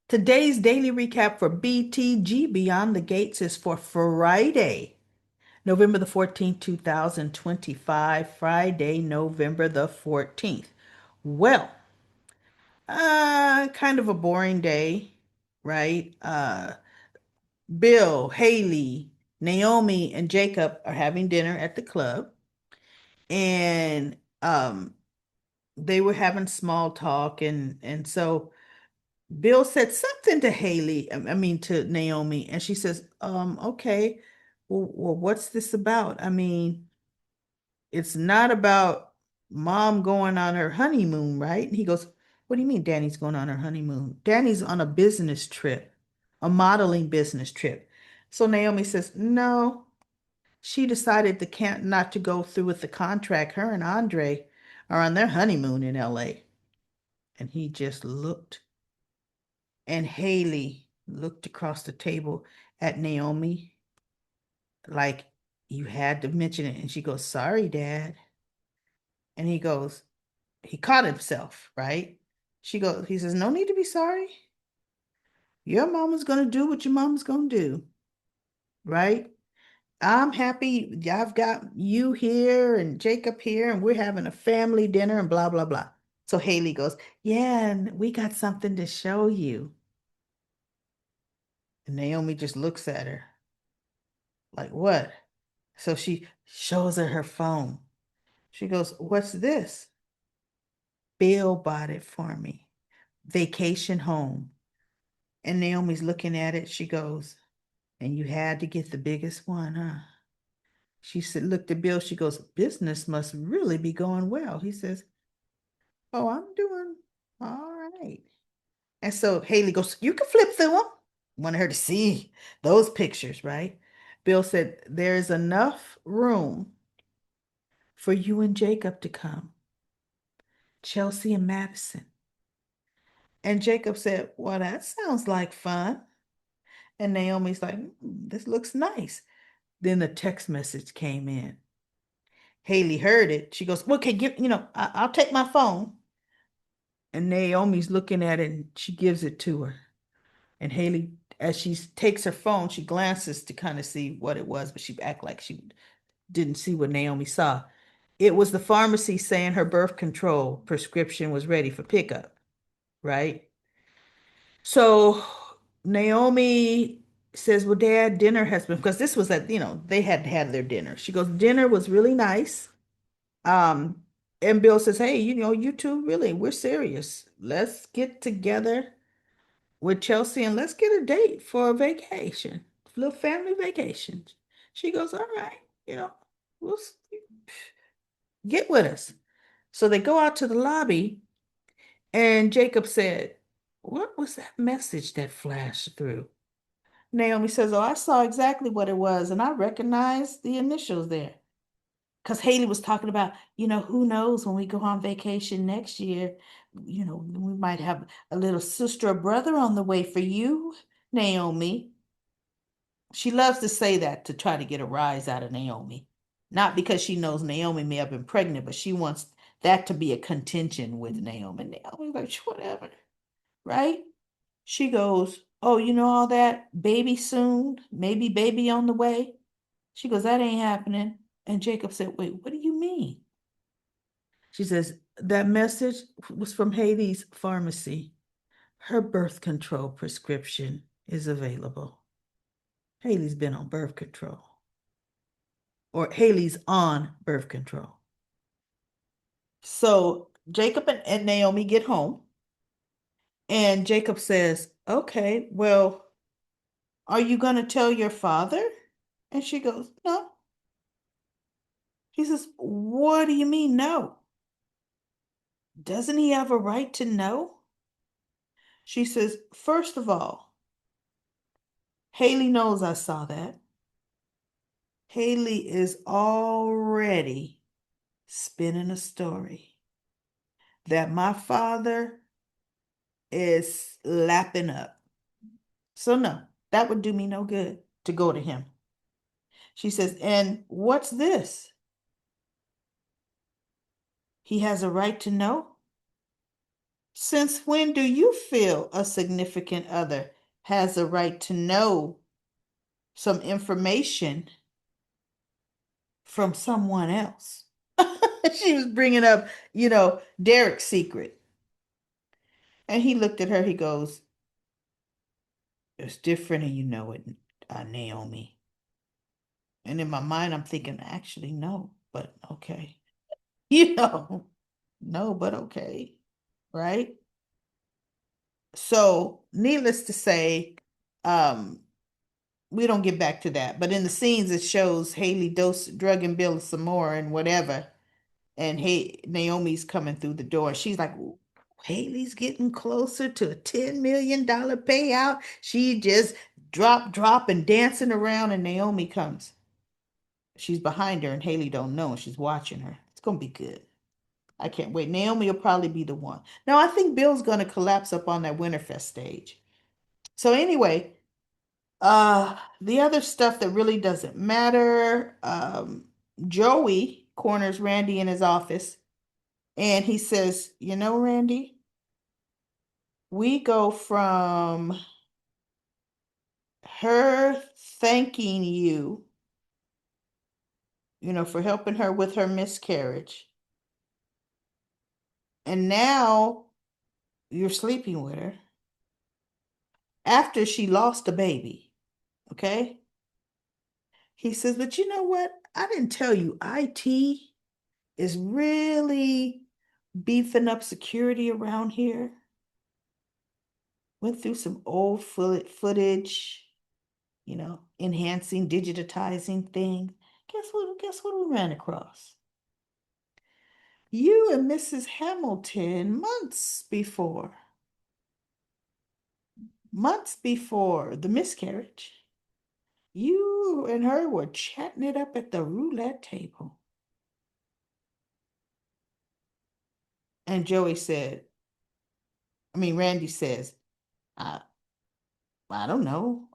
Today's daily recap for BTG Beyond the Gates is for Friday, November the 14th, 2025. Friday, November the 14th. Well, kind of a boring day, right? Bill, Haley, Naomi, and Jacob are having dinner at the club, and they were having small talk, and so Bill said something to Haley, I mean to Naomi, and she says, okay, well, what's this about? I mean, it's not about mom going on her honeymoon, right? And he goes, what do you mean Danny's going on her honeymoon? Danny's on a business trip, a modeling business trip. So Naomi says, no, she decided to can't not to go through with the contract. Her and Andre are on their honeymoon in LA. And he just looked. And Haley looked across the table at Naomi like, you had to mention it. And she goes, sorry, Dad. And he caught himself, right? He says, no need to be sorry. Your mama's going to do what your mama's going to do, right? I'm happy I've got you here and Jacob here, and we're having a family dinner and blah, blah, blah. So Haley goes, yeah, and we got something to show you. And Naomi just looks at her like, what? So she shows her phone. She goes, what's this? Bill bought it for me. Vacation home. And Naomi's looking at it. She goes, and you had to get the biggest one, huh? She said, looked at Bill. She goes, business must really be going well. He says, oh, I'm doing all right. And so Haley goes, you can flip through them. Wanted her to see those pictures, right? Bill said, there's enough room for you and Jacob to come. Chelsea and Madison. And Jacob said, well, that sounds like fun. And Naomi's like, this looks nice. Then the text message came in. Haley heard it. She goes, okay, I'll take my phone. And Naomi's looking at it and she gives it to her. And Haley, as she takes her phone, she glances to kind of see what it was, but she act like she didn't see what Naomi saw. It was the pharmacy saying her birth control prescription was ready for pickup, right? So Naomi says, well, Dad, dinner has been, because this was they had had their dinner. She goes, dinner was really nice. Um, and Bill says, hey, you two, really, we're serious. Let's get together with Chelsea and let's get a date for a vacation, a little family vacation. She goes, all right, we'll get with us. So they go out to the lobby, and Jacob said, what was that message that flashed through? Naomi says, oh, I saw exactly what it was, and I recognized the initials there. Because Haley was talking about, who knows when we go on vacation next year, we might have a little sister or brother on the way for you, Naomi. She loves to say that to try to get a rise out of Naomi. Not because she knows Naomi may have been pregnant, but she wants that to be a contention with Naomi. Naomi's like, whatever, right? She goes, oh, you know all that? Baby soon, maybe baby on the way. She goes, that ain't happening. And Jacob said, wait, what do you mean? She says, that message was from Haley's pharmacy. Her birth control prescription is available. Haley's been on birth control, or Haley's on birth control. So Jacob and Naomi get home, and Jacob says, okay, well, are you going to tell your father? And she goes, no. He says, what do you mean, no? Doesn't he have a right to know? She says, first of all, Haley knows I saw that. Haley is already spinning a story that my father is lapping up. So, no, that would do me no good to go to him. She says, and what's this? He has a right to know? Since when do you feel a significant other has a right to know some information from someone else? She was bringing up, Derek's secret. And he looked at her, he goes, it's different and you know it, Naomi. And in my mind, I'm thinking, actually, no, but okay. You know, no, but okay. Right? So, needless to say, um, we don't get back to that. But in the scenes, it shows Haley drugging Bill some more and whatever. And hey, Naomi's coming through the door. She's like, Haley's getting closer to a $10 million payout. She just drop, and dancing around, and Naomi comes. She's behind her, and Haley don't know, and she's watching her. It's gonna be good. I can't wait. Naomi will probably be the one. Now, I think Bill's gonna collapse up on that Winterfest stage. So anyway, the other stuff that really doesn't matter, Joey corners Randy in his office and he says, Randy, we go from her thanking you, for helping her with her miscarriage. And now you're sleeping with her after she lost a baby. Okay? He says, but you know what? I didn't tell you IT is really beefing up security around here. Went through some old footage, enhancing, digitizing things. Guess what we ran across? You and Mrs. Hamilton months before the miscarriage, you and her were chatting it up at the roulette table. And Randy says, I, I don't know.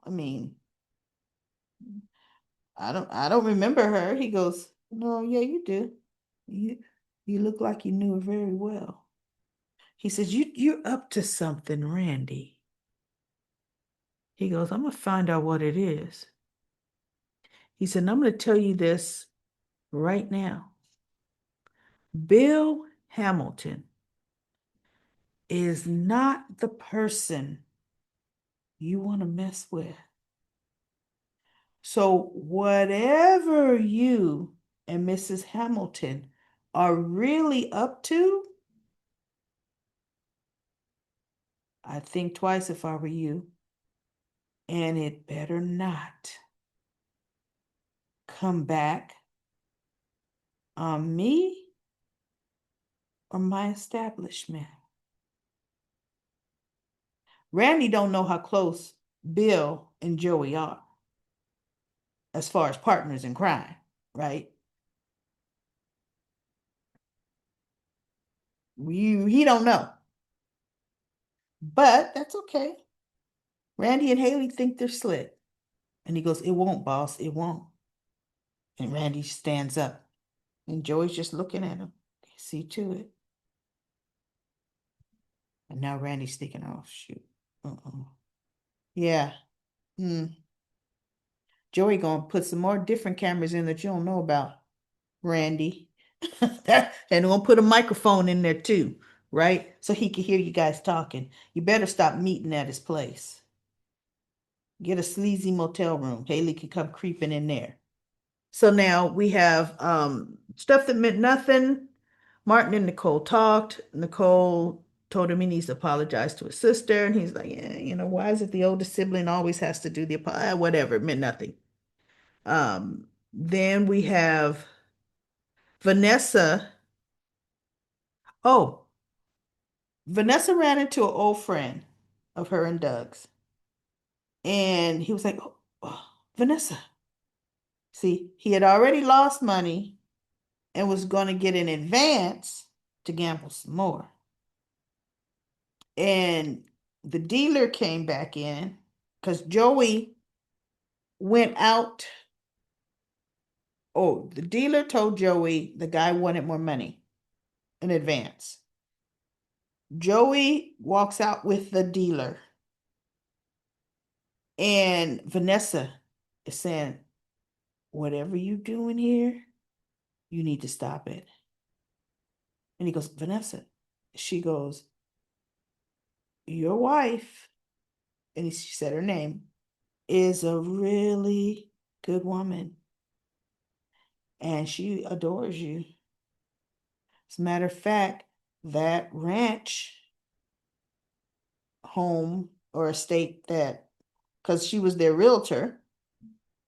I don't remember her. He goes, no, yeah, you do. You, you look like you knew her very well. He says, you're up to something, Randy. He goes, I'm gonna find out what it is. He said, I'm gonna tell you this right now. Bill Hamilton is not the person you want to mess with. So whatever you and Mrs. Hamilton are really up to, I'd think twice if I were you. And it better not come back on me or my establishment. Randy don't know how close Bill and Joey are as far as partners in crime, right? He don't know. But that's okay. Randy and Haley think they're slick. And he goes, it won't, boss, it won't. And Randy stands up. And Joey's just looking at him. See to it. And now Randy's thinking, oh, shoot. Uh-oh. Yeah. Hmm. Joey gonna put some more different cameras in that you don't know about, Randy. And gonna put a microphone in there too, right? So he can hear you guys talking. You better stop meeting at his place. Get a sleazy motel room. Haley can come creeping in there. So now we have stuff that meant nothing. Martin and Nicole talked. Nicole told him he needs to apologize to his sister. And he's like, yeah, why is it the oldest sibling always has to do the apology? Whatever, it meant nothing. Then we have Vanessa. Oh, Vanessa ran into an old friend of her and Doug's. And he was like, oh, Vanessa. See, he had already lost money and was going to get an advance to gamble some more. And the dealer came back in because Joey went out. Oh, the dealer told Joey the guy wanted more money in advance. Joey walks out with the dealer, and Vanessa is saying, whatever you doing here, you need to stop it. And he goes, Vanessa. She goes, your wife, and she said her name, is a really good woman, and she adores you. As a matter of fact, that ranch home or estate that, because she was their realtor,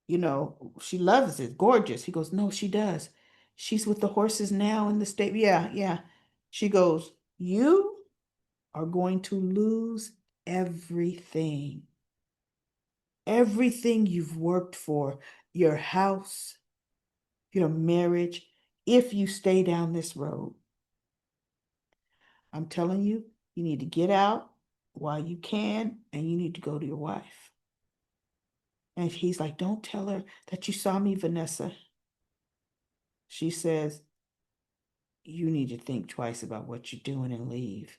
she loves it, gorgeous. He goes, no, she does. She's with the horses now in the state. Yeah, yeah. She goes, you are going to lose everything, everything you've worked for, your house, your marriage, if you stay down this road. I'm telling you, you need to get out while you can, and you need to go to your wife. And he's like, don't tell her that you saw me, Vanessa. She says, you need to think twice about what you're doing and leave.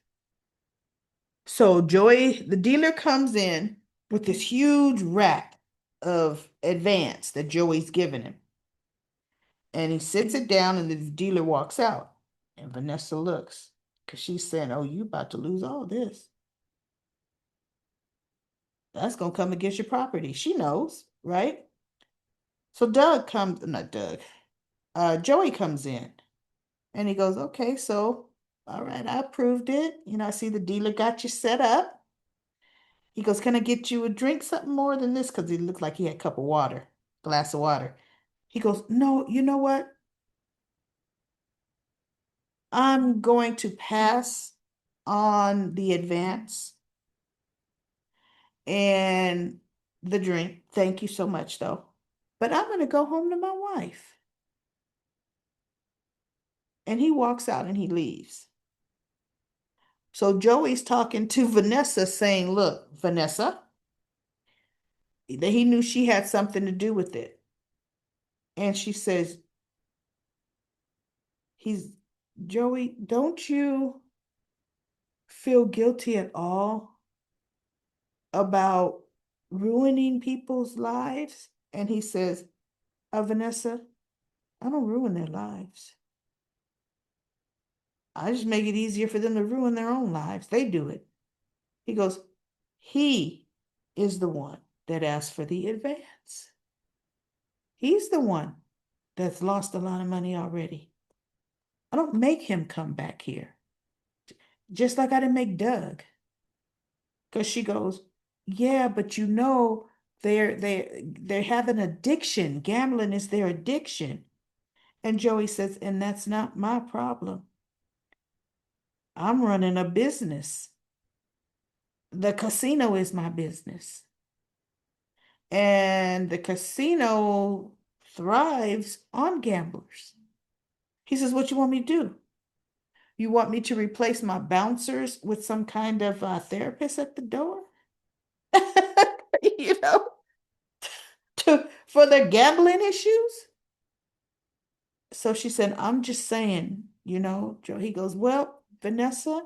So Joey, the dealer, comes in with this huge rack of advance that Joey's given him. And he sits it down, and the dealer walks out. And Vanessa looks, because she's saying, oh, you about to lose all this. That's going to come against your property. She knows, right? So not Doug, Joey comes in, and he goes, okay, so, all right, I approved it. I see the dealer got you set up. He goes, can I get you a drink, something more than this? Because he looked like he had a cup of water, glass of water. He goes, no, you know what? I'm going to pass on the advance and the drink. Thank you so much, though. But I'm going to go home to my wife. And he walks out and he leaves. So Joey's talking to Vanessa saying, look, Vanessa, he knew she had something to do with it. And she says, he's Joey, don't you feel guilty at all about ruining people's lives? And he says, Vanessa, I don't ruin their lives. I just make it easier for them to ruin their own lives. They do it. He goes, he is the one that asked for the advance. He's the one that's lost a lot of money already. I don't make him come back here. Just like I didn't make Doug. Because she goes, yeah, but they have an addiction. Gambling is their addiction. And Joey says, and that's not my problem. I'm running a business. The casino is my business. And the casino thrives on gamblers. He says, what you want me to do? You want me to replace my bouncers with some kind of therapist at the door? you know, for their gambling issues? So she said, I'm just saying, Joe. He goes, well, Vanessa,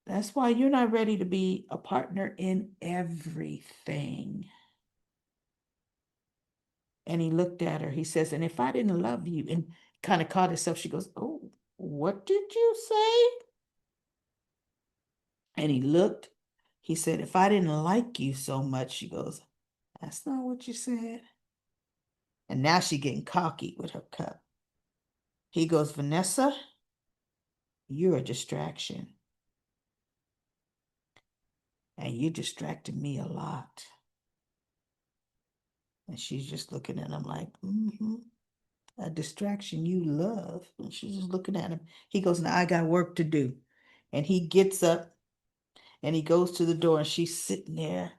that's why you're not ready to be a partner in everything. And he looked at her. He says, and if I didn't love you, and kind of caught herself, she goes, oh, what did you say? And he looked. He said, if I didn't like you so much, she goes, that's not what you said. And now she getting cocky with her cup. He goes, Vanessa, you're a distraction. And you distracted me a lot. And she's just looking at him like, a distraction you love. And she's just looking at him. He goes, now I got work to do. And he gets up and he goes to the door, and she's sitting there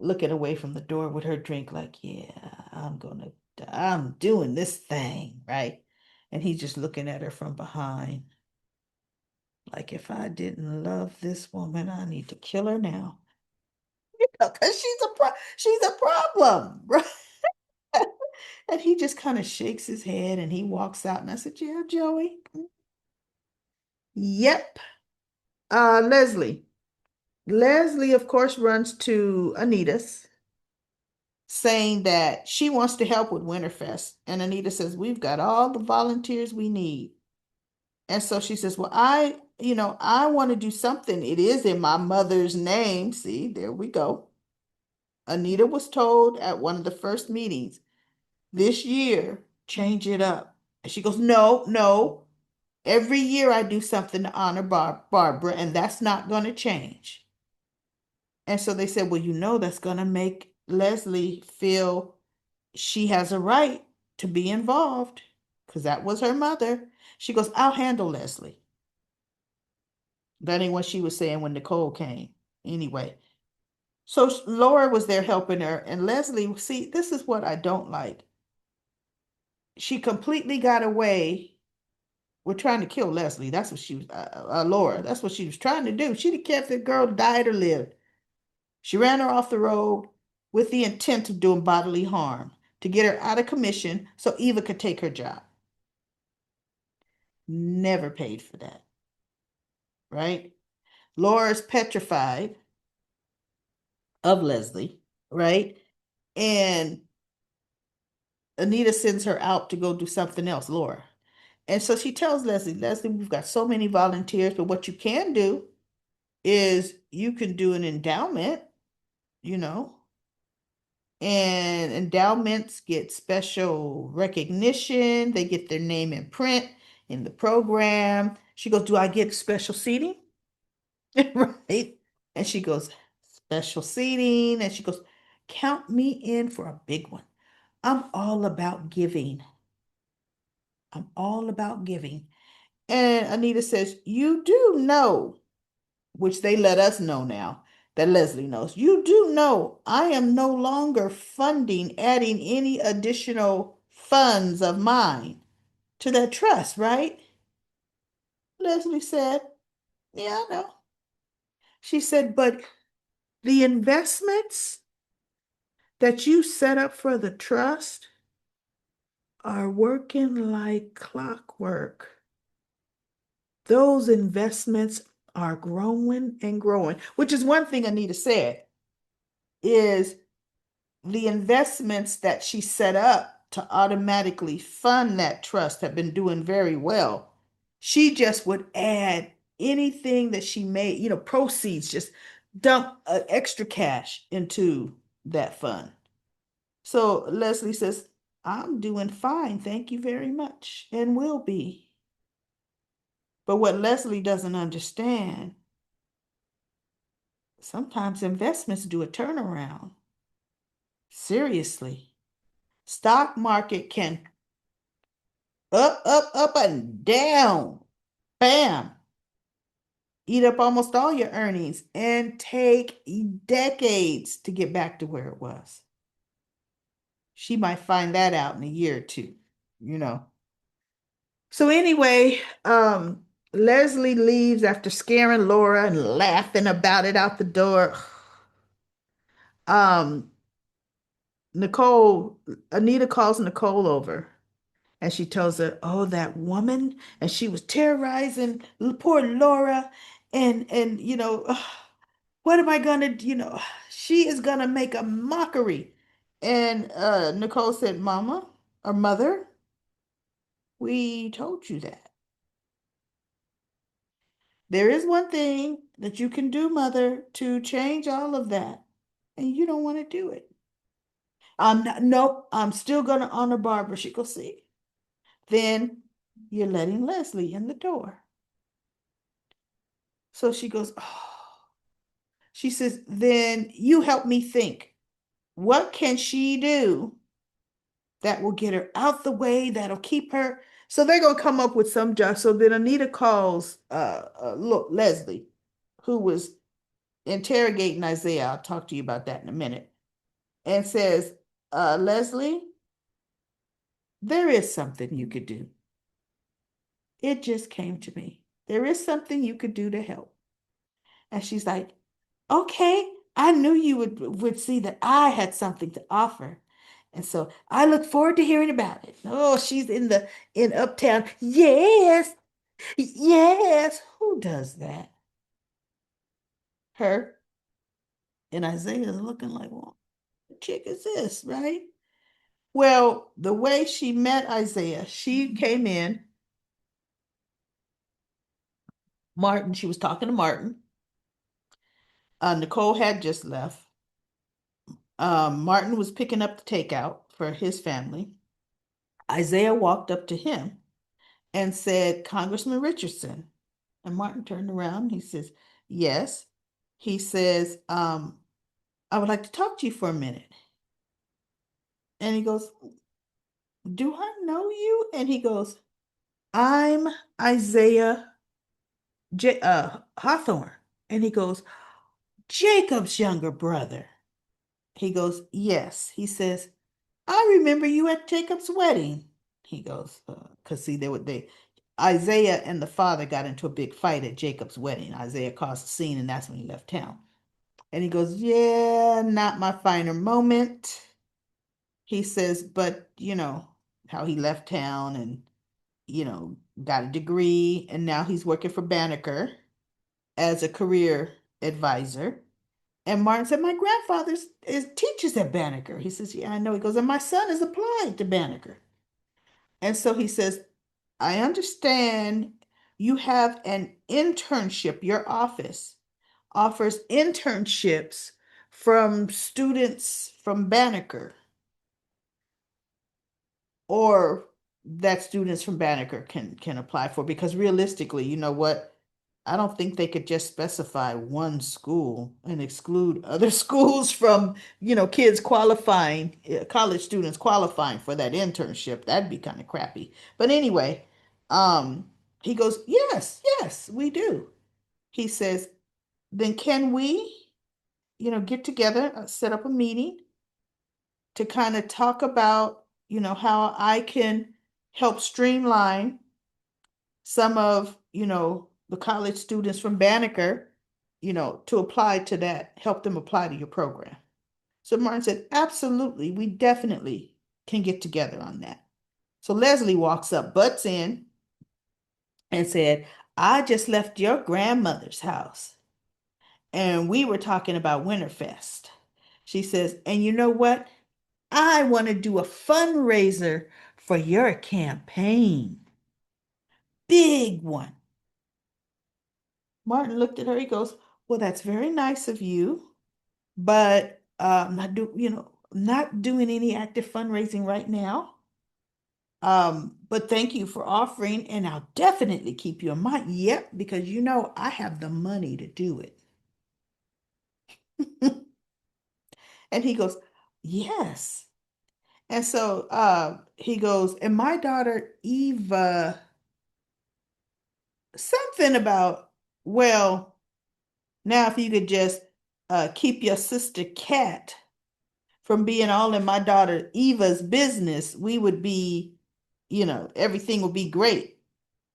looking away from the door with her drink like, yeah, I'm doing this thing, right? And he's just looking at her from behind. Like, if I didn't love this woman, I need to kill her now. Because she's a problem, right? And he just kind of shakes his head and he walks out. And I said, yeah, Joey. Yep. Leslie. Leslie, of course, runs to Anita's saying that she wants to help with Winterfest. And Anita says, we've got all the volunteers we need. And so she says, well, I want to do something. It is in my mother's name. See, there we go. Anita was told at one of the first meetings this year, change it up. And she goes, no, no. Every year I do something to honor Barbara, and that's not going to change. And so they said, well, that's going to make Leslie feel she has a right to be involved because that was her mother. She goes, I'll handle Leslie. That ain't what she was saying when Nicole came. Anyway, so Laura was there helping her, and Leslie, see, this is what I don't like. She completely got away with trying to kill Leslie. That's what she was, Laura. That's what she was trying to do. She didn't care if the girl died or lived. She ran her off the road with the intent of doing bodily harm to get her out of commission so Eva could take her job. Never paid for that, right? Laura's petrified of Leslie, right? And Anita sends her out to go do something else, Laura. And so she tells Leslie, Leslie, we've got so many volunteers, but what you can do is you can do an endowment, you know, and endowments get special recognition. They get their name in print in the program. She goes, do I get special seating? Right? And she goes, special seating. And she goes, count me in for a big one. I'm all about giving. I'm all about giving. And Anita says, you do know, which they let us know now that Leslie knows, you do know I am no longer adding any additional funds of mine to that trust, right? Leslie said, yeah, I know. She said, but the investments that you set up for the trust are working like clockwork. Those investments are growing and growing, which is one thing Anita said, is the investments that she set up to automatically fund that trust have been doing very well. She just would add anything that she made, proceeds, just dump extra cash into that fund. So Leslie says, I'm doing fine, thank you very much, and will be. But what Leslie doesn't understand, sometimes investments do a turnaround. Seriously. Stock market can up, and down. Bam. Eat up almost all your earnings and take decades to get back to where it was. She might find that out in a year or two, you know. So anyway, Leslie leaves after scaring Laura and laughing about it out the door. Um, Nicole, Anita calls Nicole over and she tells her, oh, that woman, and she was terrorizing poor Laura, and what am I gonna, she is gonna make a mockery. And Nicole said, Mama or Mother, we told you that. There is one thing that you can do, Mother, to change all of that, and you don't want to do it. I'm not, nope, I'm still gonna honor Barbara. She goes, see. Then you're letting Leslie in the door. So she goes, oh. She says, then you help me think. What can she do that will get her out the way, that'll keep her? So they're going to come up with some job. So then Anita calls, look, Leslie, who was interrogating Isaiah. I'll talk to you about that in a minute. And says, Leslie, there is something you could do. It just came to me. There is something you could do to help. And she's like, okay, I knew you would see that I had something to offer. And so I look forward to hearing about it. Oh, she's in Uptown. Yes, yes. Who does that? her. And Isaiah is looking like, well, what chick is this, right? Well, the way she met Isaiah, she came in, Martin, she was talking to Martin. Nicole had just left. Martin was picking up the takeout for his family. Isaiah walked up to him and said, Congressman Richardson. And Martin turned around. He says, yes. He says, I would like to talk to you for a minute. And he goes, do I know you? And he goes, I'm Isaiah Hawthorne. And he goes, Jacob's younger brother. He goes, yes. He says, I remember you at Jacob's wedding. He goes, because see, Isaiah and the father got into a big fight at Jacob's wedding. Isaiah caused a scene, and that's when he left town. And he goes, yeah, not my finer moment. He says, but how he left town and, got a degree, and now he's working for Banneker as a career advisor. And Martin said, my grandfather teaches at Banneker. He says, yeah, I know. He goes, and my son is applied to Banneker. And so he says, I understand you have an internship. Your office offers internships from students from Banneker, or that students from Banneker can apply for, because realistically, you know what? I don't think they could just specify one school and exclude other schools from, kids qualifying, college students qualifying for that internship. That'd be kind of crappy. But anyway, um, he goes, yes, yes, we do. He says, then can we, get together, set up a meeting to kind of talk about, how I can help streamline some of, the college students from Banneker, to apply to that, help them apply to your program. So Martin said, absolutely, we definitely can get together on that. So Leslie walks up, butts in, and said, I just left your grandmother's house and we were talking about Winterfest. She says, and you know what? I want to do a fundraiser for your campaign. Big one. Martin looked at her. He goes, well, that's very nice of you, but not doing any active fundraising right now. But thank you for offering, and I'll definitely keep you in mind. Yep, because I have the money to do it. And he goes, yes. And so he goes, and my daughter Eva, something about, well, now if you could just keep your sister Kat from being all in my daughter Eva's business, we would be, everything would be great.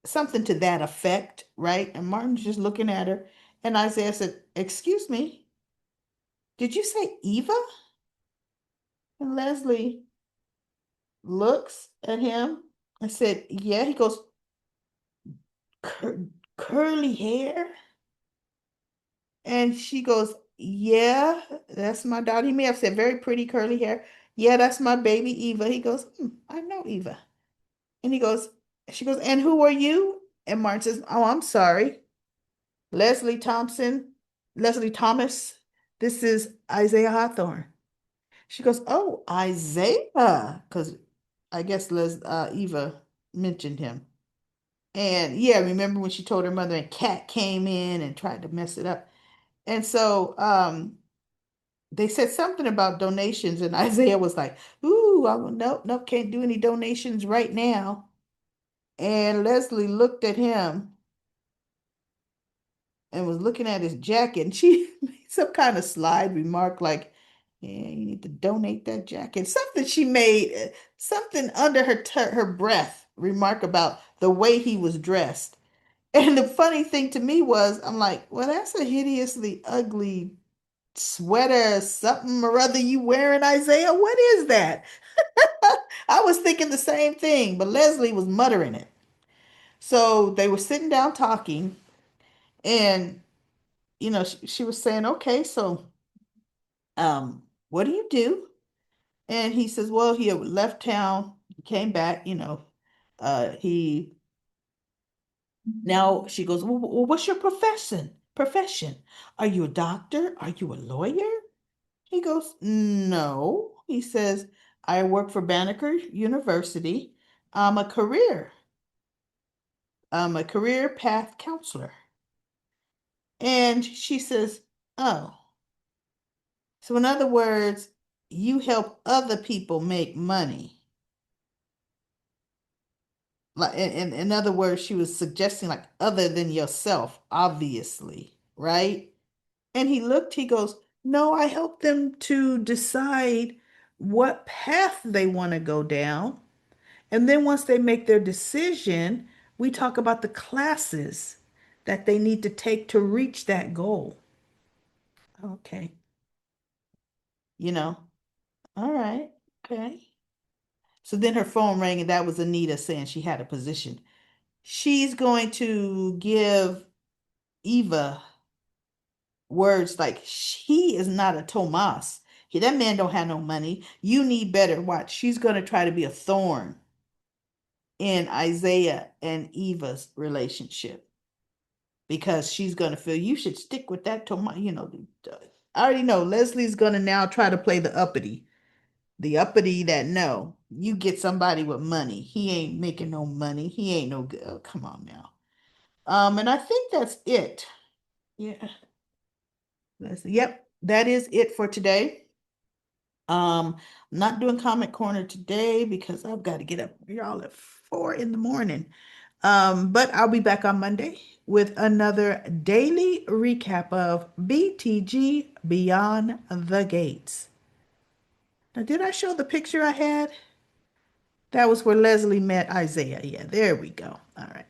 Something to that effect, right? And Martin's just looking at her. And Isaiah said, excuse me, did you say Eva? And Leslie looks at him and said, yeah. He goes, curly hair? And she goes, yeah, that's my daughter. He may have said very pretty curly hair. Yeah, that's my baby Eva. He goes, I know Eva. And she goes, and who are you? And Martin says, oh, I'm sorry. Leslie Thompson, Leslie Thomas. This is Isaiah Hawthorne. She goes, oh, Isaiah, because I guess Eva mentioned him. And yeah, remember when she told her mother and Kat came in and tried to mess it up. And so they said something about donations, and Isaiah was like, ooh, nope, nope, can't do any donations right now. And Leslie looked at him and was looking at his jacket, and she made some kind of slide remark like, yeah, you need to donate that jacket. Something she made, something under her breath, remark about the way he was dressed. And the funny thing to me was, I'm like, well, that's a hideously ugly sweater, something or other you wearing, Isaiah. What is that? I was thinking the same thing, but Leslie was muttering it. So they were sitting down talking, and she was saying, okay, so what do you do? And he says, well, he had left town, came back, he now she goes, well, what's your profession? Profession? Are you a doctor? Are you a lawyer? He goes, no. He says, I work for Banneker University. I'm a career. I'm a career path counselor. And she says, oh, so in other words, you help other people make money. Like in other words, she was suggesting like other than yourself, obviously, right? And he goes, no, I help them to decide what path they want to go down. And then once they make their decision, we talk about the classes that they need to take to reach that goal. Okay. You know, all right. Okay. So then her phone rang, and that was Anita saying she had a position. She's going to give Eva words like, he is not a Tomas. That man don't have no money. You need better. Watch. She's going to try to be a thorn in Isaiah and Eva's relationship because she's going to feel you should stick with that Tomas. I already know Leslie's going to now try to play the uppity that no, you get somebody with money. He ain't making no money. He ain't no good. Oh, come on now. And I think that's it. Yeah. Yep, that is it for today. I'm not doing Comment Corner today because I've got to get up y'all at 4 in the morning. But I'll be back on Monday with another daily recap of BTG Beyond the Gates. Now, did I show the picture I had? That was where Leslie met Isaiah. Yeah, there we go. All right.